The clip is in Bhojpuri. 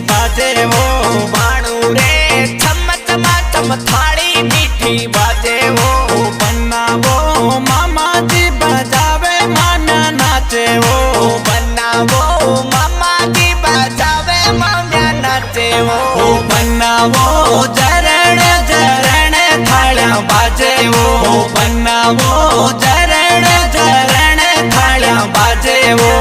बाजे वो बाणू रे छम छमा छम थाली मीठी बाजे वो बन्ना वो मामा जी बजावे माना नाचे वो बन्ना वो मामा जी बजावे मामा नाचे वो बन्ना वो जरण जरण थाला बाजे वो बन्ना वो जरण जरण थाला बाजे वो